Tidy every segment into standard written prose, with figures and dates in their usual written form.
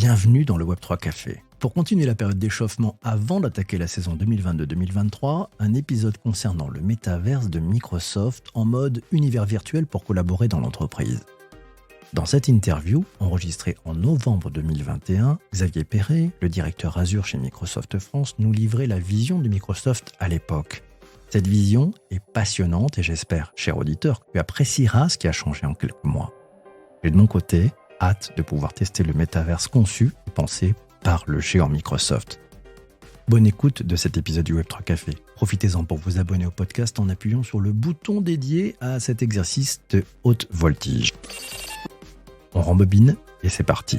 bienvenue dans le Web3 Café. Pour continuer la période d'échauffement avant d'attaquer la saison 2022-2023, un épisode concernant le métaverse de Microsoft en mode univers virtuel pour collaborer dans l'entreprise. Dans cette interview, enregistrée en novembre 2021, Xavier Perret, le directeur Azure chez Microsoft France, nous livrait la vision de Microsoft à l'époque. Cette vision est passionnante et j'espère, cher auditeur, que tu apprécieras ce qui a changé en quelques mois. Et de mon côté, hâte de pouvoir tester le métaverse conçu et pensé par le géant Microsoft. Bonne écoute de cet épisode du Web3 Café. Profitez-en pour vous abonner au podcast en appuyant sur le bouton dédié à cet exercice de haute voltige. On rembobine et c'est parti.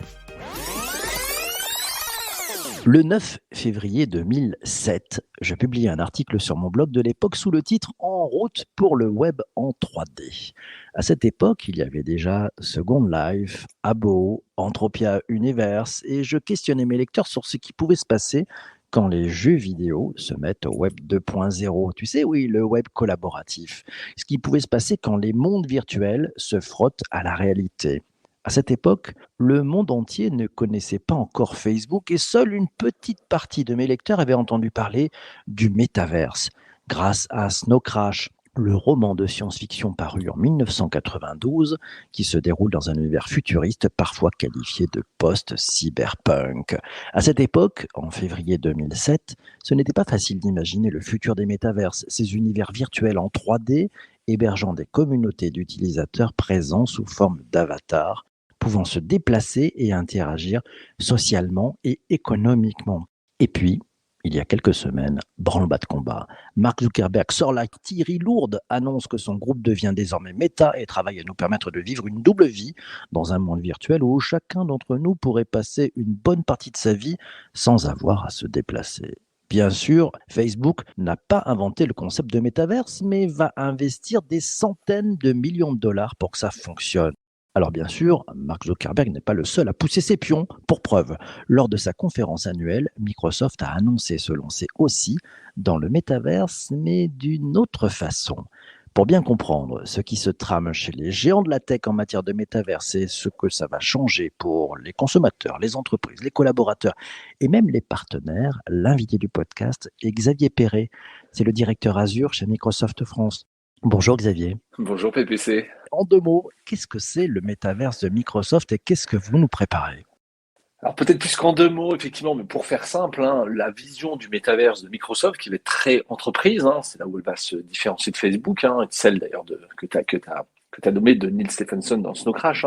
Le 9 février 2007, je publiais un article sur mon blog de l'époque sous le titre « En route pour le web en 3D ». À cette époque, il y avait déjà Second Life, Abo, Entropia Universe et je questionnais mes lecteurs sur ce qui pouvait se passer quand les jeux vidéo se mettent au web 2.0. Tu sais, oui, le web collaboratif. Ce qui pouvait se passer quand les mondes virtuels se frottent à la réalité. À cette époque, le monde entier ne connaissait pas encore Facebook et seule une petite partie de mes lecteurs avait entendu parler du métaverse. Grâce à Snow Crash, le roman de science-fiction paru en 1992, qui se déroule dans un univers futuriste parfois qualifié de post-cyberpunk. À cette époque, en février 2007, ce n'était pas facile d'imaginer le futur des métaverses, ces univers virtuels en 3D hébergeant des communautés d'utilisateurs présents sous forme d'avatars, pouvant se déplacer et interagir socialement et économiquement. Et puis, il y a quelques semaines, branle-bas de combat, Mark Zuckerberg sort l'artillerie lourde, annonce que son groupe devient désormais Meta et travaille à nous permettre de vivre une double vie dans un monde virtuel où chacun d'entre nous pourrait passer une bonne partie de sa vie sans avoir à se déplacer. Bien sûr, Facebook n'a pas inventé le concept de métaverse, mais va investir des centaines de millions de dollars pour que ça fonctionne. Alors bien sûr, Mark Zuckerberg n'est pas le seul à pousser ses pions. Pour preuve, lors de sa conférence annuelle, Microsoft a annoncé se lancer aussi dans le métaverse, mais d'une autre façon. Pour bien comprendre ce qui se trame chez les géants de la tech en matière de métaverse et ce que ça va changer pour les consommateurs, les entreprises, les collaborateurs et même les partenaires, l'invité du podcast est Xavier Perret. C'est le directeur Azure chez Microsoft France. Bonjour Xavier. Bonjour PPC. En deux mots, qu'est-ce que c'est le métaverse de Microsoft et qu'est-ce que vous nous préparez ? Alors peut-être plus qu'en deux mots, effectivement, mais pour faire simple, la vision du métaverse de Microsoft, qui va être très entreprise, c'est là où elle va se différencier de Facebook, et de celle d'ailleurs que tu as nommée de Neil Stephenson dans Snow Crash,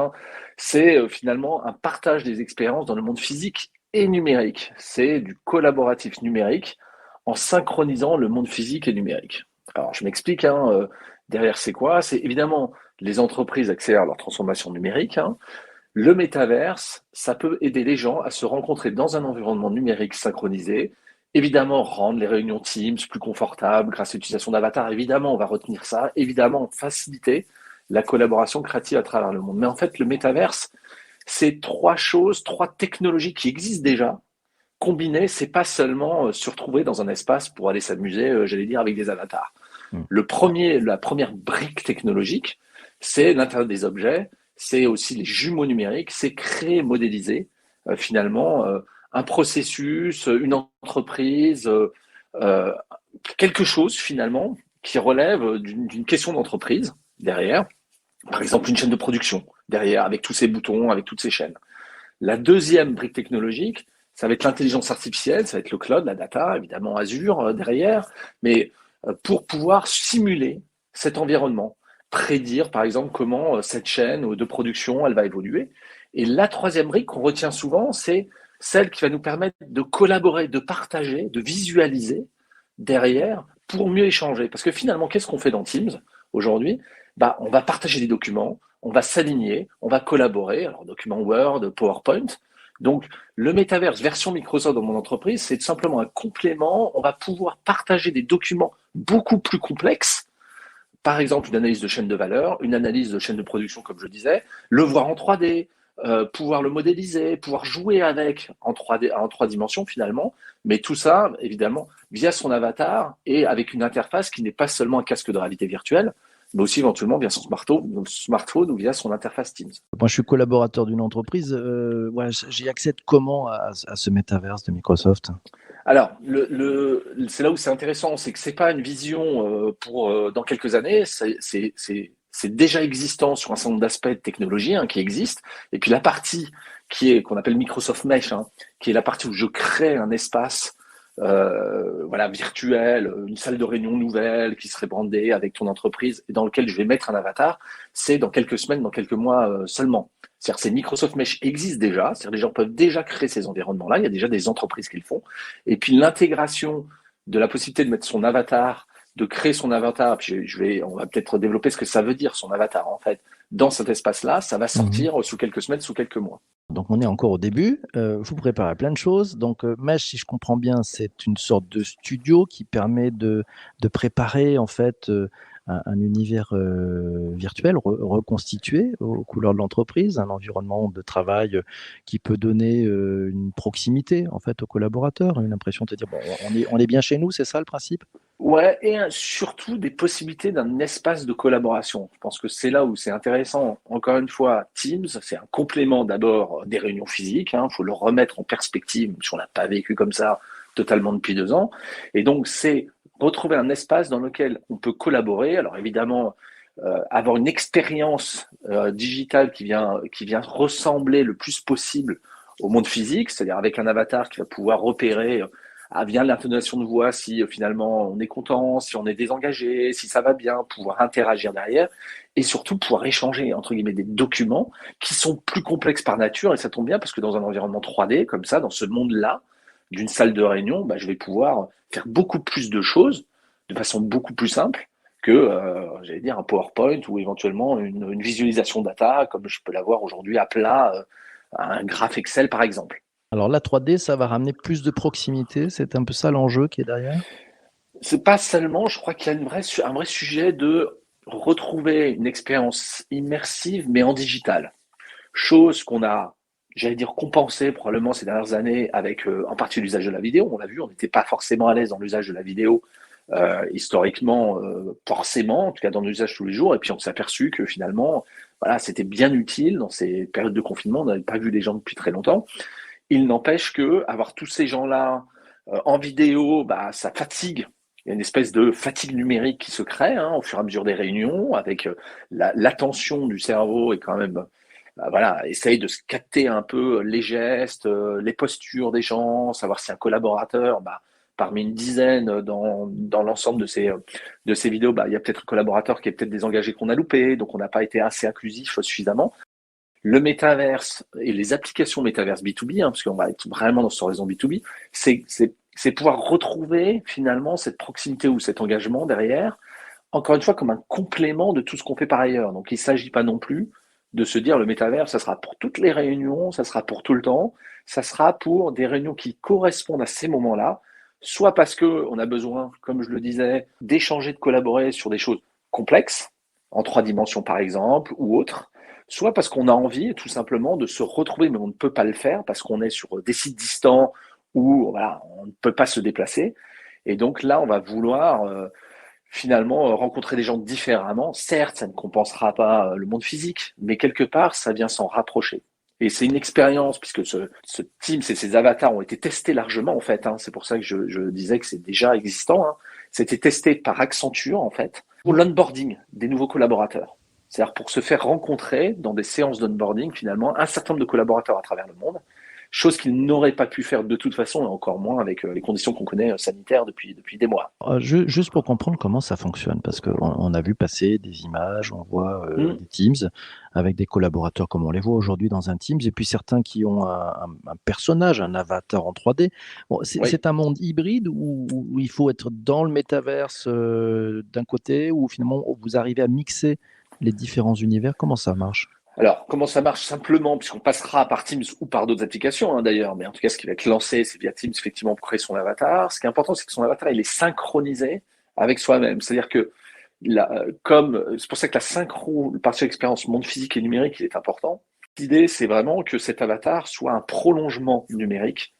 c'est finalement un partage des expériences dans le monde physique et numérique. C'est du collaboratif numérique en synchronisant le monde physique et numérique. Alors je m'explique, derrière c'est quoi ? C'est évidemment les entreprises accélèrent leur transformation numérique. Le métaverse, ça peut aider les gens à se rencontrer dans un environnement numérique synchronisé. Évidemment, rendre les réunions Teams plus confortables grâce à l'utilisation d'avatars. Évidemment, on va retenir ça. Évidemment, faciliter la collaboration créative à travers le monde. Mais en fait, le métaverse, c'est trois technologies qui existent déjà. Combinées, c'est pas seulement se retrouver dans un espace pour aller s'amuser, avec des avatars. La première brique technologique, c'est l'Internet des objets, c'est aussi les jumeaux numériques, c'est créer, modéliser un processus, une entreprise, quelque chose finalement qui relève d'une question d'entreprise derrière, par exemple une chaîne de production derrière avec tous ces boutons, avec toutes ces chaînes. La deuxième brique technologique, ça va être l'intelligence artificielle, ça va être le cloud, la data, évidemment Azure derrière, mais pour pouvoir simuler cet environnement, prédire par exemple comment cette chaîne de production elle va évoluer. Et la troisième brique qu'on retient souvent, c'est celle qui va nous permettre de collaborer, de partager, de visualiser derrière pour mieux échanger. Parce que finalement, qu'est-ce qu'on fait dans Teams aujourd'hui ? On va partager des documents, on va s'aligner, on va collaborer, alors documents Word, PowerPoint. Donc, le métaverse version Microsoft dans mon entreprise, c'est tout simplement un complément. On va pouvoir partager des documents beaucoup plus complexes. Par exemple, une analyse de chaîne de valeur, une analyse de chaîne de production, comme je disais, le voir en 3D, pouvoir le modéliser, pouvoir jouer avec en 3D, en 3 dimensions finalement. Mais tout ça, évidemment, via son avatar et avec une interface qui n'est pas seulement un casque de réalité virtuelle, mais aussi éventuellement via son smartphone ou via son interface Teams. Moi, je suis collaborateur d'une entreprise. Voilà, j'y accède comment à ce métaverse de Microsoft? Alors, c'est là où c'est intéressant, c'est que c'est pas une vision pour dans quelques années, c'est déjà existant sur un certain nombre d'aspects de technologie qui existent. Et puis la partie qu'on appelle Microsoft Mesh, qui est la partie où je crée un espace voilà, virtuel, une salle de réunion nouvelle qui serait brandée avec ton entreprise et dans lequel je vais mettre un avatar, c'est dans quelques semaines, dans quelques mois seulement. C'est-à-dire que ces Microsoft Mesh existent déjà, c'est-à-dire que les gens peuvent déjà créer ces environnements-là, il y a déjà des entreprises qui le font. Et puis l'intégration de la possibilité de mettre son avatar, de créer son avatar, puis on va peut-être développer ce que ça veut dire, son avatar en fait, dans cet espace-là, ça va sortir sous quelques semaines, sous quelques mois. Donc on est encore au début, vous préparez plein de choses. Donc Mesh, si je comprends bien, c'est une sorte de studio qui permet de préparer en fait un univers virtuel reconstitué aux couleurs de l'entreprise, un environnement de travail qui peut donner une proximité en fait aux collaborateurs, une impression de se dire bon, on est bien chez nous, c'est ça le principe? Ouais, et surtout des possibilités d'un espace de collaboration. Je pense que c'est là où c'est intéressant. Encore une fois, Teams, c'est un complément d'abord des réunions physiques. Il faut le remettre en perspective, même si on n'a pas vécu comme ça totalement depuis 2 ans. Et donc, c'est retrouver un espace dans lequel on peut collaborer. Alors évidemment, avoir une expérience digitale qui vient ressembler le plus possible au monde physique, c'est-à-dire avec un avatar qui va pouvoir repérer via l'intonation de voix si finalement on est content, si on est désengagé, si ça va bien, pouvoir interagir derrière et surtout pouvoir échanger entre guillemets des documents qui sont plus complexes par nature et ça tombe bien parce que dans un environnement 3D comme ça, dans ce monde-là, d'une salle de réunion, je vais pouvoir faire beaucoup plus de choses de façon beaucoup plus simple que, j'allais dire, un PowerPoint ou éventuellement une visualisation data comme je peux l'avoir aujourd'hui à plat, un graphe Excel par exemple. Alors la 3D, ça va ramener plus de proximité, c'est un peu ça l'enjeu qui est derrière? C'est pas seulement, je crois qu'il y a un vrai sujet de retrouver une expérience immersive, mais en digital. Chose qu'on a, j'allais dire, compensée probablement ces dernières années avec en partie l'usage de la vidéo. On l'a vu, on n'était pas forcément à l'aise dans l'usage de la vidéo historiquement, forcément, en tout cas dans l'usage tous les jours. Et puis on s'est aperçu que finalement, voilà, c'était bien utile dans ces périodes de confinement. On n'avait pas vu les gens depuis très longtemps. Il n'empêche que avoir tous ces gens-là en vidéo, ça fatigue. Il y a une espèce de fatigue numérique qui se crée au fur et à mesure des réunions, avec l'attention du cerveau et quand même, voilà, essaye de se capter un peu les gestes, les postures des gens, savoir si un collaborateur, parmi une dizaine dans l'ensemble de ces vidéos, il y a peut-être un collaborateur qui est peut-être désengagé qu'on a loupé, donc on n'a pas été assez inclusif suffisamment. Le métaverse et les applications métaverse B2B, parce qu'on va être vraiment dans ce horizon B2B, c'est pouvoir retrouver finalement cette proximité ou cet engagement derrière, encore une fois, comme un complément de tout ce qu'on fait par ailleurs. Donc il ne s'agit pas non plus de se dire le métavers, ça sera pour toutes les réunions, ça sera pour tout le temps, ça sera pour des réunions qui correspondent à ces moments-là, soit parce qu'on a besoin, comme je le disais, d'échanger, de collaborer sur des choses complexes, en 3 dimensions par exemple, ou autres, soit parce qu'on a envie tout simplement de se retrouver, mais on ne peut pas le faire parce qu'on est sur des sites distants où voilà, on ne peut pas se déplacer. Et donc là, on va vouloir finalement rencontrer des gens différemment. Certes, ça ne compensera pas le monde physique, mais quelque part, ça vient s'en rapprocher. Et c'est une expérience, puisque ce Teams et ces avatars ont été testés largement, en fait. C'est pour ça que je disais que c'est déjà existant. C'était testé par Accenture, en fait, pour l'onboarding des nouveaux collaborateurs. C'est-à-dire pour se faire rencontrer dans des séances d'onboarding, finalement, un certain nombre de collaborateurs à travers le monde, chose qu'ils n'auraient pas pu faire de toute façon, et encore moins avec les conditions qu'on connaît sanitaires depuis des mois. Juste pour comprendre comment ça fonctionne, parce qu'on a vu passer des images, on voit Mmh. des Teams avec des collaborateurs comme on les voit aujourd'hui dans un Teams, et puis certains qui ont un personnage, un avatar en 3D. Bon, Oui. c'est un monde hybride où il faut être dans le métaverse d'un côté, où finalement vous arrivez à mixer les différents univers. Comment ça marche? Alors, comment ça marche simplement, puisqu'on passera par Teams ou par d'autres applications d'ailleurs, mais en tout cas, ce qui va être lancé, c'est via Teams, effectivement, pour créer son avatar. Ce qui est important, c'est que son avatar, il est synchronisé avec soi-même. C'est-à-dire que, c'est pour ça que la synchro, le partage d'expérience monde physique et numérique, il est important. L'idée, c'est vraiment que cet avatar soit un prolongement numérique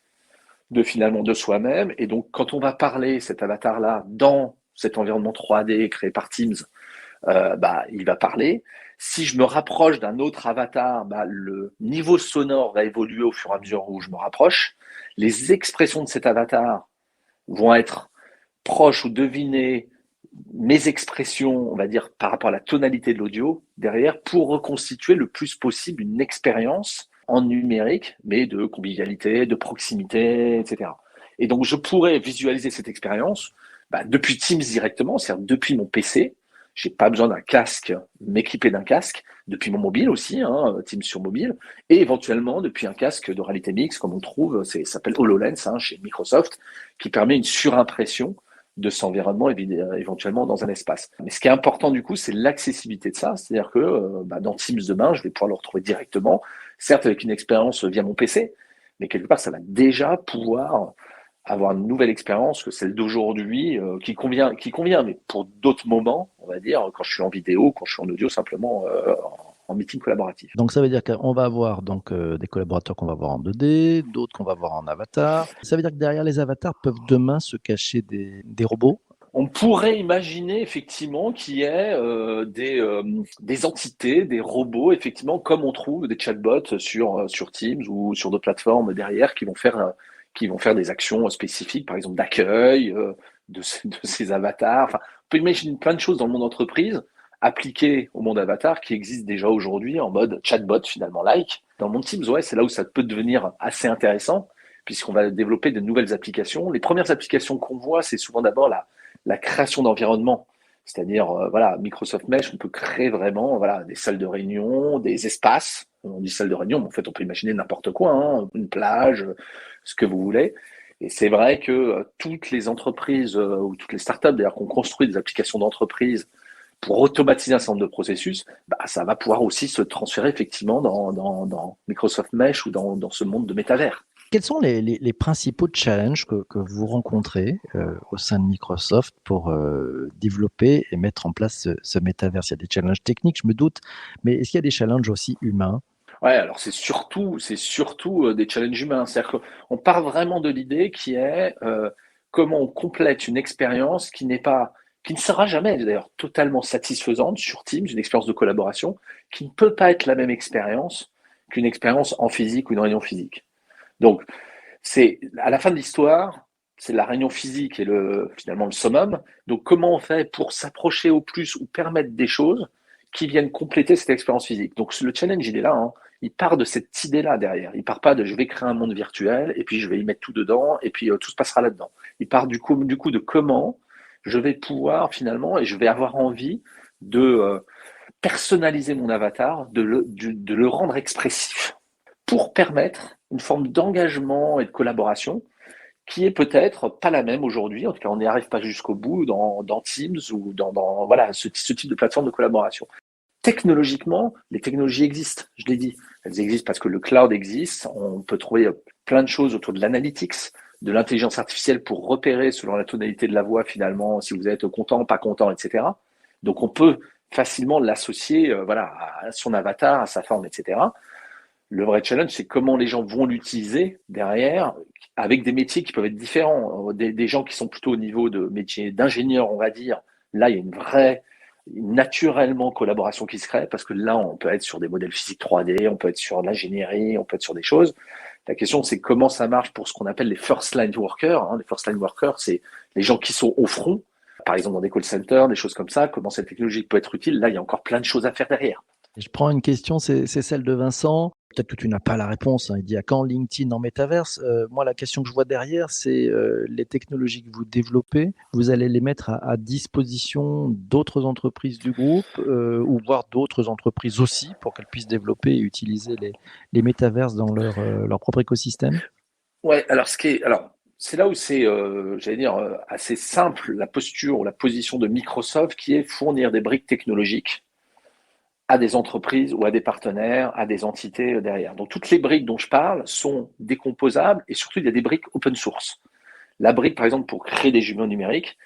de soi-même. Et donc, quand on va parler cet avatar-là dans cet environnement 3D créé par Teams, il va parler. Si je me rapproche d'un autre avatar, le niveau sonore va évoluer au fur et à mesure où je me rapproche. Les expressions de cet avatar vont être proches ou deviner mes expressions, on va dire, par rapport à la tonalité de l'audio derrière, pour reconstituer le plus possible une expérience en numérique, mais de convivialité, de proximité, etc. Et donc, je pourrais visualiser cette expérience depuis Teams directement, c'est-à-dire depuis mon PC. J'ai pas besoin d'un casque, m'équiper d'un casque, depuis mon mobile aussi, Teams sur mobile, et éventuellement depuis un casque de réalité mixte, comme on trouve, ça s'appelle HoloLens chez Microsoft, qui permet une surimpression de cet environnement éventuellement dans un espace. Mais ce qui est important du coup, c'est l'accessibilité de ça, c'est-à-dire que dans Teams demain, je vais pouvoir le retrouver directement, certes avec une expérience via mon PC, mais quelque part, ça va déjà pouvoir avoir une nouvelle expérience que celle d'aujourd'hui qui convient, mais pour d'autres moments, on va dire, quand je suis en vidéo, quand je suis en audio, simplement en meeting collaboratif. Donc ça veut dire qu'on va avoir des collaborateurs qu'on va voir en 2D, d'autres qu'on va voir en avatar. Ça veut dire que derrière les avatars peuvent demain se cacher des robots. On pourrait imaginer effectivement qu'il y ait des entités, des robots, effectivement, comme on trouve des chatbots sur Teams ou sur d'autres plateformes derrière qui vont faire des actions spécifiques, par exemple d'accueil de ces avatars. Enfin, on peut imaginer plein de choses dans le monde entreprise appliquées au monde avatar qui existent déjà aujourd'hui en mode chatbot finalement like. Dans le monde Teams, ouais, c'est là où ça peut devenir assez intéressant puisqu'on va développer de nouvelles applications. Les premières applications qu'on voit, c'est souvent d'abord la création d'environnement. C'est-à-dire, Microsoft Mesh, on peut créer vraiment des salles de réunion, des espaces. On dit salle de réunion, mais en fait, on peut imaginer n'importe quoi, une plage, ce que vous voulez. Et c'est vrai que toutes les entreprises ou toutes les startups, d'ailleurs, qui ont construit des applications d'entreprise pour automatiser un certain nombre de processus, ça va pouvoir aussi se transférer effectivement dans Microsoft Mesh ou dans ce monde de métavers. Quels sont les principaux challenges que vous rencontrez au sein de Microsoft pour développer et mettre en place ce métaverse? Il y a des challenges techniques, je me doute, mais est-ce qu'il y a des challenges aussi humains? Ouais, alors c'est surtout des challenges humains. C'est-à-dire qu'on part vraiment de l'idée qui est comment on complète une expérience qui ne sera jamais d'ailleurs totalement satisfaisante sur Teams, une expérience de collaboration, qui ne peut pas être la même expérience qu'une expérience en physique ou une réunion physique. Donc, c'est à la fin de l'histoire, c'est la réunion physique et finalement le summum. Donc, comment on fait pour s'approcher au plus ou permettre des choses qui viennent compléter cette expérience physique? Donc, le challenge, il est là. Il part de cette idée-là derrière. Il part pas de je vais créer un monde virtuel et puis je vais y mettre tout dedans et puis tout se passera là-dedans. Il part du coup de comment je vais pouvoir finalement et je vais avoir envie de personnaliser mon avatar, de le rendre expressif pour permettre une forme d'engagement et de collaboration qui est peut-être pas la même aujourd'hui. En tout cas, on n'y arrive pas jusqu'au bout dans Teams ou dans ce type de plateforme de collaboration. Technologiquement, les technologies existent, je l'ai dit. Elles existent parce que le cloud existe. On peut trouver plein de choses autour de l'analytics, de l'intelligence artificielle pour repérer selon la tonalité de la voix finalement si vous êtes content, pas content, etc. Donc on peut facilement l'associer à son avatar, à sa forme, etc. Le vrai challenge, c'est comment les gens vont l'utiliser derrière, avec des métiers qui peuvent être différents. Des gens qui sont plutôt au niveau de métiers d'ingénieur, on va dire. Là, il y a une vraie, naturellement, collaboration qui se crée, parce que là, on peut être sur des modèles physiques 3D, on peut être sur l'ingénierie, on peut être sur des choses. La question, c'est comment ça marche pour ce qu'on appelle les first line workers. Les first line workers, c'est les gens qui sont au front, par exemple dans des call centers, des choses comme ça. Comment cette technologie peut être utile? Là, il y a encore plein de choses à faire derrière. Je prends une question, c'est celle de Vincent. Peut-être que tu n'as pas la réponse. Il dit à quand LinkedIn en métaverse? Moi, la question que je vois derrière, c'est les technologies que vous développez. Vous allez les mettre à disposition d'autres entreprises du groupe ou voire d'autres entreprises aussi pour qu'elles puissent développer et utiliser les métaverses dans leur propre écosystème? Ouais, alors c'est là où c'est, j'allais dire, assez simple la posture ou la position de Microsoft qui est fournir des briques technologiques à des entreprises ou à des partenaires, à des entités derrière. Donc toutes les briques dont je parle sont décomposables et surtout il y a des briques open source. La brique, par exemple, pour créer des jumeaux numériques,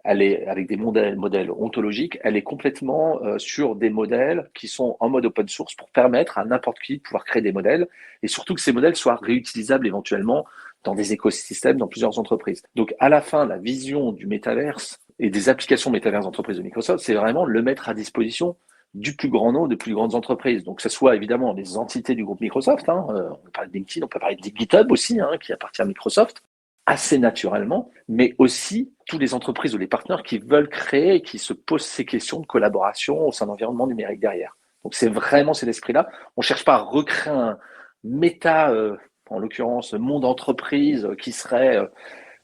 elle est avec des modèles ontologiques, elle est complètement sur des modèles qui sont en mode open source pour permettre à n'importe qui de pouvoir créer des modèles et surtout que ces modèles soient réutilisables éventuellement dans des écosystèmes, dans plusieurs entreprises. Donc à la fin, la vision du métaverse, et des applications métaverses d'entreprises de Microsoft, c'est vraiment le mettre à disposition du plus grand nombre, de plus grandes entreprises. Donc, que ce soit évidemment les entités du groupe Microsoft, on peut parler de LinkedIn, on peut parler de GitHub aussi, qui appartient à Microsoft, assez naturellement, mais aussi toutes les entreprises ou les partenaires qui veulent créer et qui se posent ces questions de collaboration au sein d'environnement numérique derrière. Donc, c'est vraiment cet esprit-là. On ne cherche pas à recréer un méta, en l'occurrence, monde entreprise qui serait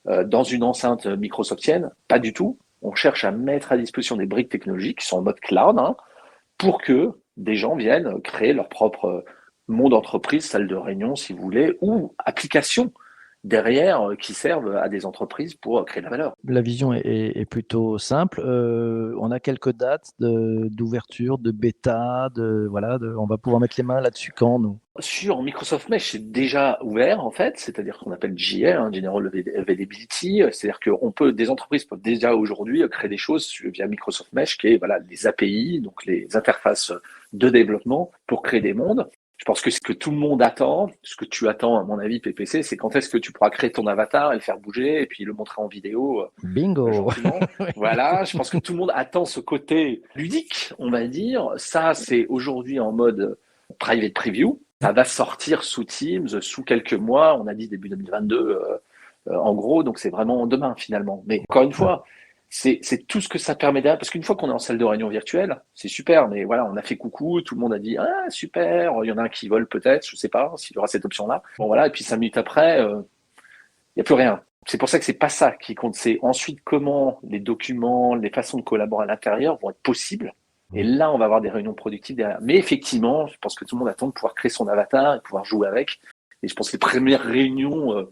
dans une enceinte microsoftienne, pas du tout. On cherche à mettre à disposition des briques technologiques qui sont en mode cloud, pour que des gens viennent créer leur propre monde entreprise, salle de réunion si vous voulez, ou application derrière qui servent à des entreprises pour créer de la valeur. La vision est plutôt simple. On a quelques dates d'ouverture, de bêta, on va pouvoir mettre les mains là-dessus quand, nous? Sur Microsoft Mesh, c'est déjà ouvert en fait, c'est-à-dire qu'on appelle GA, General Availability, c'est-à-dire que des entreprises peuvent déjà aujourd'hui créer des choses via Microsoft Mesh, qui est les API, donc les interfaces de développement pour créer des mondes. Je pense que ce que tout le monde attend, ce que tu attends à mon avis PPC, c'est quand est-ce que tu pourras créer ton avatar et le faire bouger et puis le montrer en vidéo. Bingo. Gentiment. Voilà, je pense que tout le monde attend ce côté ludique, on va dire. Ça, c'est aujourd'hui en mode private preview. Ça va sortir sous Teams sous quelques mois. On a dit début 2022, en gros. Donc, c'est vraiment demain, finalement. Mais encore une fois, c'est tout ce que ça permet derrière. Parce qu'une fois qu'on est en salle de réunion virtuelle, c'est super. Mais voilà, on a fait coucou. Tout le monde a dit, ah, super. Il y en a un qui vole peut-être. Je sais pas s'il y aura cette option-là. Bon, voilà. Et puis, 5 minutes après, il n'y a plus rien. C'est pour ça que c'est pas ça qui compte. C'est ensuite comment les documents, les façons de collaborer à l'intérieur vont être possibles. Et là, on va avoir des réunions productives derrière. Mais effectivement, je pense que tout le monde attend de pouvoir créer son avatar et pouvoir jouer avec. Et je pense que les premières réunions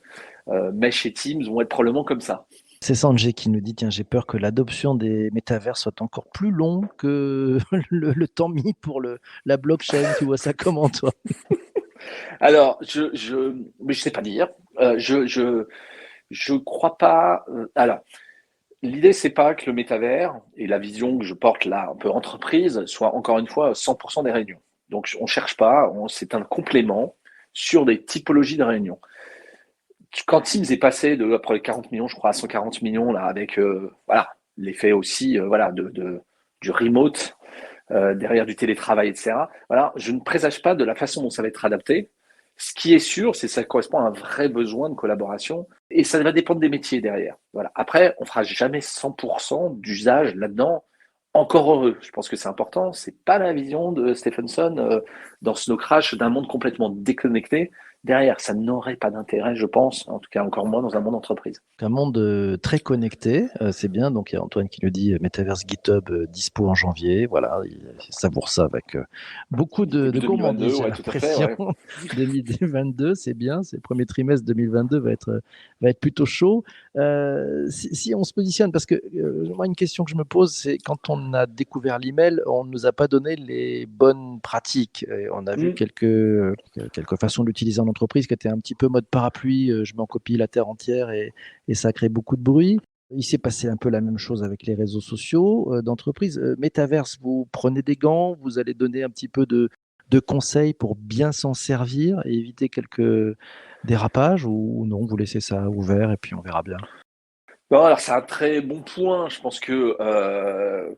Mesh et Teams vont être probablement comme ça. C'est Sanjay qui nous dit, tiens, j'ai peur que l'adoption des métavers soit encore plus long que le temps mis pour la blockchain. Tu vois ça comment, toi? Alors, mais je sais pas dire. Je crois pas. Alors, l'idée, c'est pas que le métavers et la vision que je porte là, un peu entreprise, soit encore une fois 100% des réunions. Donc, on cherche pas, c'est un complément sur des typologies de réunions. Quand Teams est passé de après les 40 millions, je crois, à 140 millions, là, avec l'effet aussi du remote, derrière du télétravail, etc. Voilà, je ne présage pas de la façon dont ça va être adapté. Ce qui est sûr, c'est que ça correspond à un vrai besoin de collaboration et ça va dépendre des métiers derrière. Voilà. Après, on fera jamais 100% d'usage là-dedans. Encore heureux. Je pense que c'est important. C'est pas la vision de Stephenson dans Snow Crash d'un monde complètement déconnecté. Derrière, ça n'aurait pas d'intérêt, je pense, en tout cas encore moins dans un monde entreprise. Un monde très connecté, c'est bien. Donc, il y a Antoine qui nous dit Metaverse GitHub dispo en janvier. Voilà, il savoure ça avec beaucoup de gourmandise, j'ai l'impression. Ouais. 2022, c'est bien. C'est le premier trimestre 2022 va être plutôt chaud. Si on se positionne, parce que moi, une question que je me pose, c'est quand on a découvert l'email, on ne nous a pas donné les bonnes pratiques. Et on a vu quelques façons de l'utiliser en entreprise qui étaient un petit peu mode parapluie. Je m'en copie la terre entière et ça crée beaucoup de bruit. Il s'est passé un peu la même chose avec les réseaux sociaux d'entreprise. Metaverse, vous prenez des gants, vous allez donner un petit peu de conseils pour bien s'en servir et éviter quelques dérapages ou non, vous laissez ça ouvert et puis on verra bien? Non, alors c'est un très bon point. Je pense que,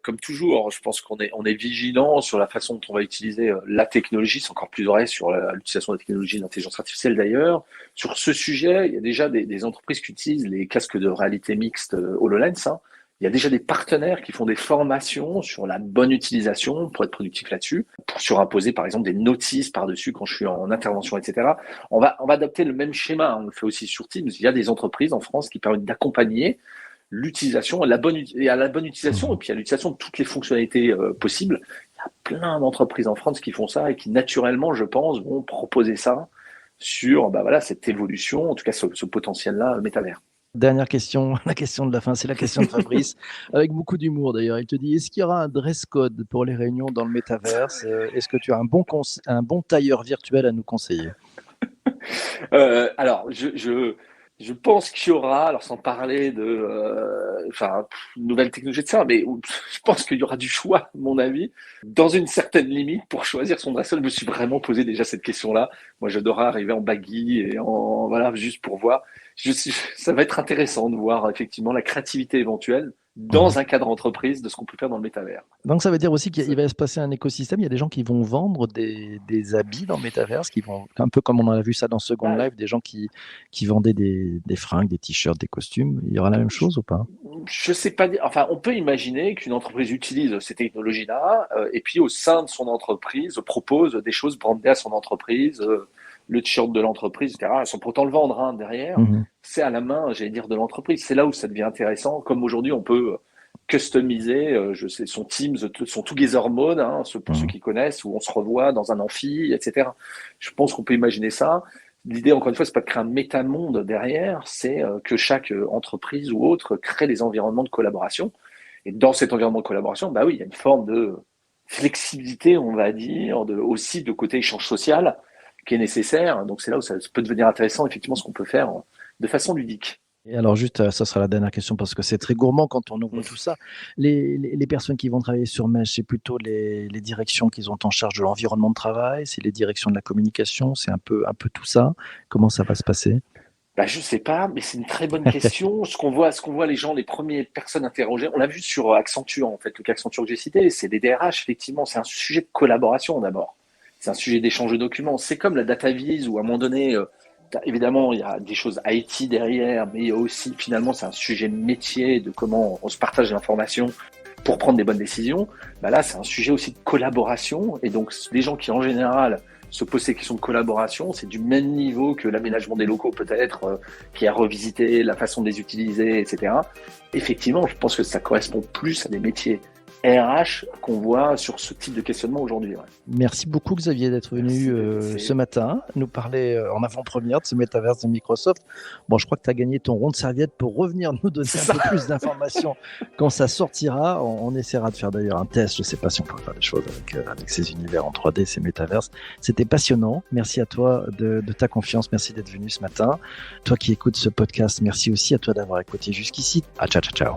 comme toujours, je pense qu'on est vigilant sur la façon dont on va utiliser la technologie. C'est encore plus vrai sur l'utilisation de la technologie d'intelligence artificielle d'ailleurs. Sur ce sujet, il y a déjà des entreprises qui utilisent les casques de réalité mixte HoloLens. Il y a déjà des partenaires qui font des formations sur la bonne utilisation pour être productif là-dessus, pour surimposer par exemple des notices par-dessus quand je suis en intervention, etc. On va adapter le même schéma, on le fait aussi sur Teams. Il y a des entreprises en France qui permettent d'accompagner l'utilisation, à la bonne utilisation et puis à l'utilisation de toutes les fonctionnalités possibles. Il y a plein d'entreprises en France qui font ça et qui naturellement, je pense, vont proposer ça sur cette évolution, en tout cas ce potentiel-là métavers. Dernière question, la question de la fin, c'est la question de Fabrice, avec beaucoup d'humour d'ailleurs. Il te dit, est-ce qu'il y aura un dress code pour les réunions dans le métaverse? Est-ce que tu as un bon tailleur virtuel à nous conseiller? Alors, je pense qu'il y aura, alors sans parler de nouvelles technologies de ça, mais je pense qu'il y aura du choix, à mon avis, dans une certaine limite pour choisir son dress code. Je me suis vraiment posé déjà cette question-là. Moi, j'adorerais arriver en baggy et juste pour voir. Ça va être intéressant de voir effectivement la créativité éventuelle. dans un cadre entreprise de ce qu'on peut faire dans le métavers. Donc ça veut dire aussi qu'il va se passer un écosystème. Il y a des gens qui vont vendre des habits dans le métaverse, qui vont, un peu comme on a vu ça dans Second Life, des gens qui vendaient des fringues, des t-shirts, des costumes. Il y aura la même chose ou pas? Je sais pas, enfin, on peut imaginer qu'une entreprise utilise ces technologies-là et puis au sein de son entreprise propose des choses brandées à son entreprise, le t-shirt de l'entreprise, etc. Sans pourtant le vendre derrière. C'est à la main, j'allais dire, de l'entreprise. C'est là où ça devient intéressant. Comme aujourd'hui, on peut customiser, je sais, son Teams, son Together Mode, pour ceux qui connaissent, où on se revoit dans un amphi, etc. Je pense qu'on peut imaginer ça. L'idée, encore une fois, c'est pas de créer un métamonde derrière, c'est que chaque entreprise ou autre crée des environnements de collaboration. Et dans cet environnement de collaboration, bah oui, il y a une forme de flexibilité, on va dire, aussi de côté échange social qui est nécessaire. Donc c'est là où ça peut devenir intéressant, effectivement, ce qu'on peut faire de façon ludique. Et alors juste, ça sera la dernière question parce que c'est très gourmand quand on ouvre tout ça. Les personnes qui vont travailler sur Mesh, c'est plutôt les directions qui ont en charge de l'environnement de travail, c'est les directions de la communication, c'est un peu tout ça. Comment ça va se passer? Bah, je sais pas, mais c'est une très bonne question. Ce qu'on voit les gens, les premières personnes interrogées, on l'a vu sur Accenture, en fait, le cas Accenture que j'ai cité, c'est des DRH, effectivement, c'est un sujet de collaboration d'abord. C'est un sujet d'échange de documents. C'est comme la data vise où à un moment donné, évidemment, il y a des choses IT derrière, mais il y a aussi, finalement, c'est un sujet métier de comment on se partage l'information pour prendre des bonnes décisions. Bah là, c'est un sujet aussi de collaboration. Et donc, les gens qui, en général, se posent ces questions de collaboration, c'est du même niveau que l'aménagement des locaux peut-être, qui a revisité la façon de les utiliser, etc. Effectivement, je pense que ça correspond plus à des métiers RH qu'on voit sur ce type de questionnement aujourd'hui. Ouais. Merci beaucoup Xavier d'être venu ce matin nous parler en avant-première de ce métaverse de Microsoft. Bon, je crois que tu as gagné ton rond de serviette pour revenir nous donner un peu plus d'informations quand ça sortira. On essaiera de faire d'ailleurs un test. Je ne sais pas si on peut faire des choses avec ces univers en 3D, ces métaverses. C'était passionnant. Merci à toi de ta confiance. Merci d'être venu ce matin. Toi qui écoutes ce podcast, merci aussi à toi d'avoir écouté jusqu'ici. Ciao, ciao, ciao.